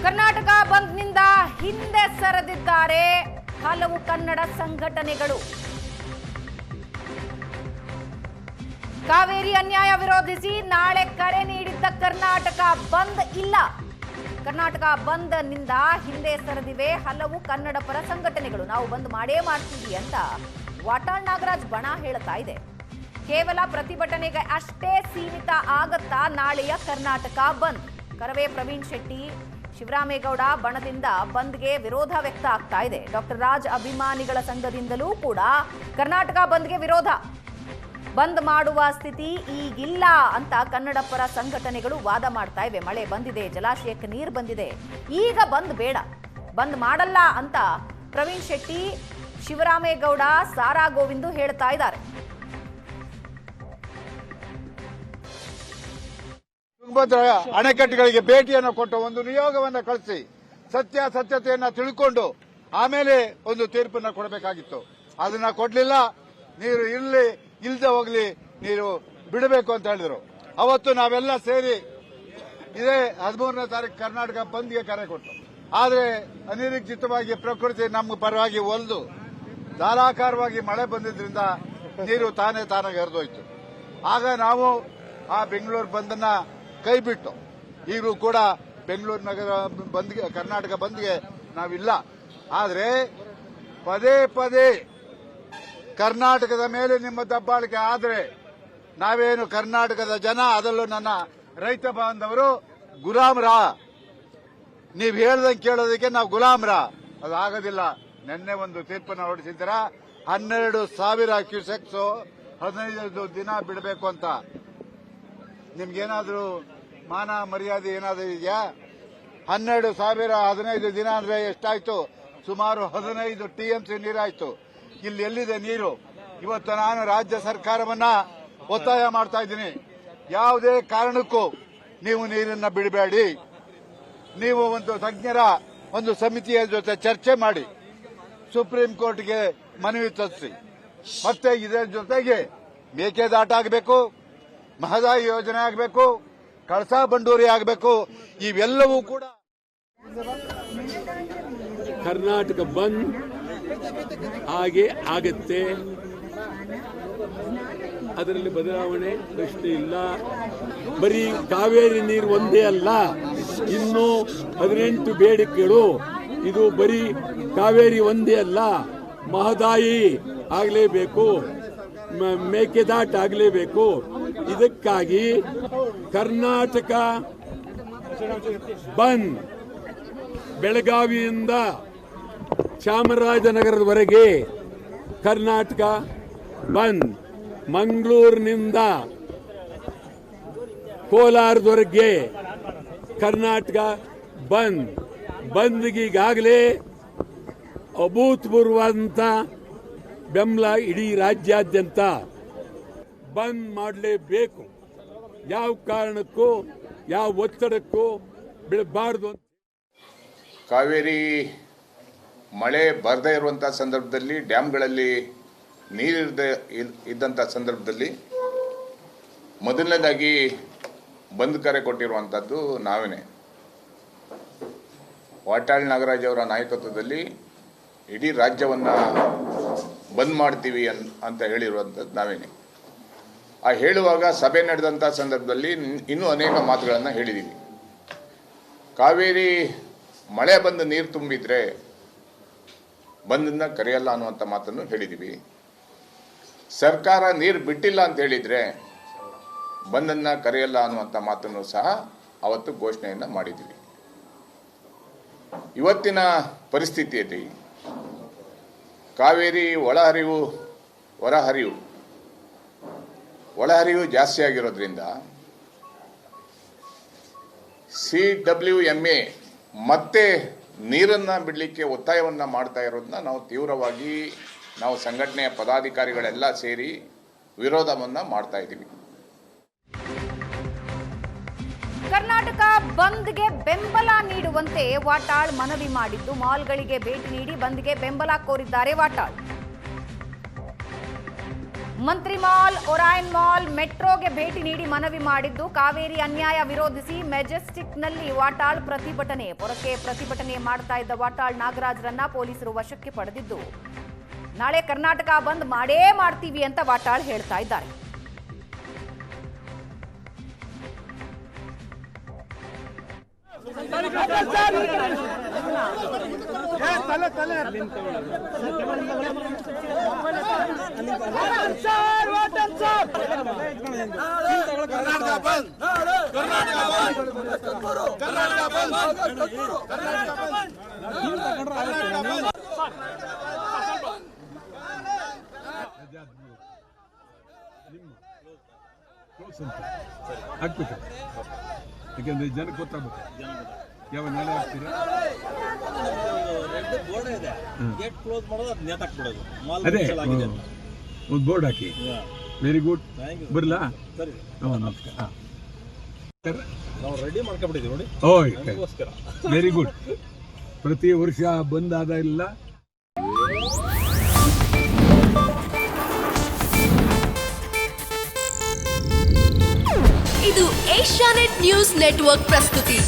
ಕರ್ನಾಟಕ ಬಂದ್ನಿಂದ ಹಿಂದೆ ಸರಿದಿದ್ದಾರೆ ಹಲವು ಕನ್ನಡ ಸಂಘಟನೆಗಳು. ಕಾವೇರಿ ಅನ್ಯಾಯ ವಿರೋಧಿಸಿ ನಾಳೆ ಕರೆ ನೀಡಿದ್ದ ಕರ್ನಾಟಕ ಬಂದ್ ಇಲ್ಲ. ಕರ್ನಾಟಕ ಬಂದ್ ನಿಂದ ಹಿಂದೆ ಸರಿದಿವೆ ಹಲವು ಕನ್ನಡ ಪರ ಸಂಘಟನೆಗಳು. ನಾವು ಬಂದ್ ಮಾಡೇ ಮಾಡ್ತೀವಿ ಅಂತ ವಾಟಾಳ್ ನಾಗರಾಜ್ ಬಣ ಹೇಳ್ತಾ ಇದೆ. ಕೇವಲ ಪ್ರತಿಭಟನೆಗೆ ಅಷ್ಟೇ ಸೀಮಿತ ಆಗತ್ತಾ ನಾಳೆಯ ಕರ್ನಾಟಕ ಬಂದ್? ಕರವೇ ಪ್ರವೀಣ್ ಶೆಟ್ಟಿ, ಶಿವರಾಮೇಗೌಡ ಬಣದಿಂದ ಬಂದ್ಗೆ ವಿರೋಧ ವ್ಯಕ್ತ ಆಗ್ತಾ ಇದೆ. ಡಾಕ್ಟರ್ ರಾಜ್ ಅಭಿಮಾನಿಗಳ ಸಂಘದಿಂದಲೂ ಕೂಡ ಕರ್ನಾಟಕ ಬಂದ್ಗೆ ವಿರೋಧ. ಬಂದ್ ಮಾಡುವ ಸ್ಥಿತಿ ಈಗಿಲ್ಲ ಅಂತ ಕನ್ನಡ ಪರ ಸಂಘಟನೆಗಳು ವಾದ ಮಾಡ್ತಾ ಇವೆ. ಮಳೆ ಬಂದಿದೆ, ಜಲಾಶಯಕ್ಕೆ ನೀರು ಬಂದಿದೆ, ಈಗ ಬಂದ್ ಬೇಡ, ಬಂದ್ ಮಾಡಲ್ಲ ಅಂತ ಪ್ರವೀಣ್ ಶೆಟ್ಟಿ, ಶಿವರಾಮೇಗೌಡ, ಸಾರಾ ಗೋವಿಂದು ಹೇಳ್ತಾ ಇದ್ದಾರೆ. ತುಂಗಭದ್ರಾ ಅಣೆಕಟ್ಟುಗಳಿಗೆ ಭೇಟಿಯನ್ನು ಕೊಟ್ಟು ಒಂದು ನಿಯೋಗವನ್ನು ಕಳಿಸಿ ಸತ್ಯತೆಯನ್ನ ತಿಳ್ಕೊಂಡು ಆಮೇಲೆ ಒಂದು ತೀರ್ಪನ್ನ ಕೊಡಬೇಕಾಗಿತ್ತು. ಅದನ್ನ ಕೊಡ್ಲಿಲ್ಲ. ನೀರು ಇರ್ಲಿ, ಇಲ್ದೆ ಹೋಗ್ಲಿ, ನೀರು ಬಿಡಬೇಕು ಅಂತ ಹೇಳಿದ್ರು. ಅವತ್ತು ನಾವೆಲ್ಲ ಸೇರಿ ಇದೇ 13ನೇ ತಾರೀಕು ಕರ್ನಾಟಕ ಬಂದ್ಗೆ ಕರೆ ಕೊಟ್ಟು, ಆದ್ರೆ ಅನಿರೀಕ್ಷಿತವಾಗಿ ಪ್ರಕೃತಿ ನಮ್ಮ ಪರವಾಗಿ ಒಲ್ದು ಧಾರಾಕಾರವಾಗಿ ಮಳೆ ಬಂದಿದ್ರಿಂದ ನೀರು ತಾನಾಗಿ ಹರಿದೋಯ್ತು. ಆಗ ನಾವು ಆ ಬೆಂಗಳೂರು ಬಂದನ್ನ ಕೈ ಬಿಟ್ಟು ಈಗಲೂ ಕೂಡ ಬೆಂಗಳೂರು ನಗರ ಬಂದ್ಗೆ, ಕರ್ನಾಟಕ ಬಂದ್ಗೆ ನಾವಿಲ್ಲ. ಆದ್ರೆ ಪದೇ ಪದೇ ಕರ್ನಾಟಕದ ಮೇಲೆ ನಿಮ್ಮ ದಬ್ಬಾಳಿಕೆ ಆದ್ರೆ ನಾವೇನು ಕರ್ನಾಟಕದ ಜನ, ಅದರಲ್ಲೂ ನನ್ನ ರೈತ ಬಾಂಧವರು ಗುಲಾಮ್ರ, ನೀವು ಹೇಳ್ದಂಗೆ ಕೇಳೋದಕ್ಕೆ ನಾವು ಗುಲಾಮ್ರ, ಅದು ಆಗೋದಿಲ್ಲ. ನಿನ್ನೆ ಒಂದು ತೀರ್ಪನ್ನು ಹೊರಡಿಸಿದ್ದೀರಾ, 12,000 ಕ್ಯೂಸೆಕ್ಸ್ 15 ದಿನ ಬಿಡಬೇಕು ಅಂತ. ನಿಮ್ಗೇನಾದ್ರೂ ಮಾನ ಮರ್ಯಾದೆ ಏನಾದ್ರೂ ಇದೆಯಾ? 12,000 15 ದಿನ ಅಂದ್ರೆ ಎಷ್ಟಾಯ್ತು? ಸುಮಾರು 15 TMC ನೀರಾಯ್ತು. ಇಲ್ಲಿ ಎಲ್ಲಿದೆ ನೀರು? ಇವತ್ತು ನಾನು ರಾಜ್ಯ ಸರ್ಕಾರವನ್ನ ಒತ್ತಾಯ ಮಾಡ್ತಾ ಇದ್ದೀನಿ, ಯಾವುದೇ ಕಾರಣಕ್ಕೂ ನೀವು ನೀರನ್ನ ಬಿಡಬೇಡಿ. ನೀವು ಒಂದು ತಜ್ಞರ ಒಂದು ಸಮಿತಿಯ ಜೊತೆ ಚರ್ಚೆ ಮಾಡಿ ಸುಪ್ರೀಂ ಕೋರ್ಟ್ಗೆ ಮನವಿ ಸಲ್ಲಿಸಿ. ಮತ್ತೆ ಇದರ ಜೊತೆಗೆ ಮೇಕೆದಾಟ ಆಗಬೇಕು, ಮಹದಾಯಿ ಯೋಜನೆ ಆಗಬೇಕು, ಕಳಸಾ ಬಂಡೂರಿ ಆಗಬೇಕು. ಇವೆಲ್ಲವೂ ಕೂಡ ಕರ್ನಾಟಕ ಬಂದ್ ಹಾಗೆ ಆಗತ್ತೆ, ಅದರಲ್ಲಿ ಬದಲಾವಣೆ ಪ್ರಶ್ನೆ ಇಲ್ಲ. ಬರೀ ಕಾವೇರಿ ನೀರು ಒಂದೇ ಅಲ್ಲ, ಇನ್ನು 18 ಬೇಡಿಕೆಗಳು. ಇದು ಬರೀ ಕಾವೇರಿ ಒಂದೇ ಅಲ್ಲ, ಮಹದಾಯಿ ಆಗಲೇಬೇಕು, ಮೇಕೆದಾಟ ಆಗಲೇಬೇಕು. ಇದಕ್ಕಾಗಿ ಕರ್ನಾಟಕ ಬಂದ್ ಬೆಳಗಾವಿಯಿಂದ ಚಾಮರಾಜನಗರದವರೆಗೆ ಕರ್ನಾಟಕ ಬಂದ್, ಮಂಗಳೂರಿನಿಂದ ಕೋಲಾರದವರೆಗೆ ಕರ್ನಾಟಕ ಬಂದ್. ಬಂದ್ಗೀಗಾಗಲೇ ಅಭೂತಪೂರ್ವವಾದಂಥ ಬೆಂಬಲ ಇಡೀ ರಾಜ್ಯಾದ್ಯಂತ. ಬಂದ್ ಮಾಡಲೇಬೇಕು, ಯಾವ ಕಾರಣಕ್ಕೂ ಯಾವ ಒತ್ತಡಕ್ಕೂ ಬಿಡಬಾರದು ಅಂತ. ಕಾವೇರಿ ಮಳೆ ಬರದೇ ಇರುವಂಥ ಸಂದರ್ಭದಲ್ಲಿ, ಡ್ಯಾಮ್ಗಳಲ್ಲಿ ನೀರಿರದೇ ಇದ್ದಂಥ ಸಂದರ್ಭದಲ್ಲಿ ಮೊದಲನೇದಾಗಿ ಬಂದ್ ಕರೆ ಕೊಟ್ಟಿರುವಂಥದ್ದು ನಾವೇನೆ. ವಾಟಾಳ್ ನಾಗರಾಜ್ ಅವರ ನಾಯಕತ್ವದಲ್ಲಿ ಇಡೀ ರಾಜ್ಯವನ್ನು ಬಂದ್ ಮಾಡ್ತೀವಿ ಅಂತ ಹೇಳಿರುವಂಥದ್ದು ನಾವೇನೆ. ಆ ಹೇಳುವಾಗ ಸಭೆ ನಡೆದಂಥ ಸಂದರ್ಭದಲ್ಲಿ ಇನ್ನೂ ಅನೇಕ ಮಾತುಗಳನ್ನು ಹೇಳಿದ್ದೀವಿ. ಕಾವೇರಿ ಮಳೆ ಬಂದು ನೀರು ತುಂಬಿದ್ರೆ ಬಂದನ್ನ ಕರೆಯಲ್ಲ ಅನ್ನುವಂಥ ಮಾತನ್ನು ಹೇಳಿದ್ದೀವಿ. ಸರ್ಕಾರ ನೀರು ಬಿಟ್ಟಿಲ್ಲ ಅಂತ ಹೇಳಿದ್ರೆ ಬಂದನ್ನ ಕರೆಯಲ್ಲ ಅನ್ನುವಂಥ ಮಾತನ್ನು ಸಹ ಅವತ್ತು ಘೋಷಣೆಯನ್ನು ಮಾಡಿದ್ದೀವಿ. ಇವತ್ತಿನ ಪರಿಸ್ಥಿತಿಯಲ್ಲಿ ಕಾವೇರಿ ಒಳಹರಿವು ಜಾಸ್ತಿ ಆಗಿರೋದ್ರಿಂದ CWMA ಮತ್ತೆ ನೀರನ್ನು ಬಿಡಲಿಕ್ಕೆ ಒತ್ತಾಯವನ್ನು ಮಾಡ್ತಾ ಇರೋದನ್ನ ನಾವು ತೀವ್ರವಾಗಿ ನಾವು ಸಂಘಟನೆಯ ಪದಾಧಿಕಾರಿಗಳೆಲ್ಲ ಸೇರಿ ವಿರೋಧವನ್ನು ಮಾಡ್ತಾ ಇದ್ದೀವಿ. ಕರ್ನಾಟಕ ಬಂದ್ಗೆ ಬೆಂಬಲ ನೀಡುವಂತೆ ವಾಟಾಳ್ ಮನವಿ ಮಾಡಿದ್ದು, ಮಾಲ್ಗಳಿಗೆ ಭೇಟಿ ನೀಡಿ ಬಂದ್ಗೆ ಬೆಂಬಲ ಕೋರಿದ್ದಾರೆ ವಾಟಾಳ್. ಮಂತ್ರಿ ಮಾಲ್, ಒರಾಯನ್ ಮಾಲ್, ಮೆಟ್ರೋಗೆ ಭೇಟಿ ನೀಡಿ ಮನವಿ ಮಾಡಿದ್ದು. ಕಾವೇರಿ ಅನ್ಯಾಯ ವಿರೋಧಿಸಿ ಮೆಜೆಸ್ಟಿಕ್ನಲ್ಲಿ ವಾಟಾಳ್ ಪ್ರತಿಭಟನೆ. ಪೊರಕೆ ಪ್ರತಿಭಟನೆ ಮಾಡ್ತಾ ಇದ್ದ ವಾಟಾಳ್ ನಾಗರಾಜ್ರನ್ನ ಪೊಲೀಸರು ವಶಕ್ಕೆ ಪಡೆದಿದ್ದು, ನಾಳೆ ಕರ್ನಾಟಕ ಬಂದ್ ಮಾಡೇ ಮಾಡ್ತೀವಿ ಅಂತ ವಾಟಾಳ್ ಹೇಳ್ತಾ ಇದ್ದಾರೆ. ಆಗ್ಬೇಕು, ಯಾಕಂದ್ರೆ ಜನಕ್ಕೆ ಗೊತ್ತಾಗಬೇಕು ಯಾವ ನಾಳೆ ಆಗ್ತೀರಾ. ಅದೇ ಒಂದು ಬೋರ್ಡ್ ಹಾಕಿ. ವೆರಿ ಗುಡ್, ಬರಲಾ? ನಮಸ್ಕಾರ. ನಾವು ರೆಡಿ ಮಾಡ್ಕೊಂಡ್ಬಿಟ್ಟಿದ್ದೀವಿ ನೋಡಿ. ಓಯ್, ವೆರಿ ಗುಡ್. ಪ್ರತಿ ವರ್ಷ ಬಂದಾದ ಇಲ್ಲ. ಇದು ಏಷ್ಯಾನೆಟ್ ನ್ಯೂಸ್ ನೆಟ್ವರ್ಕ್ ಪ್ರಸ್ತುತಿ.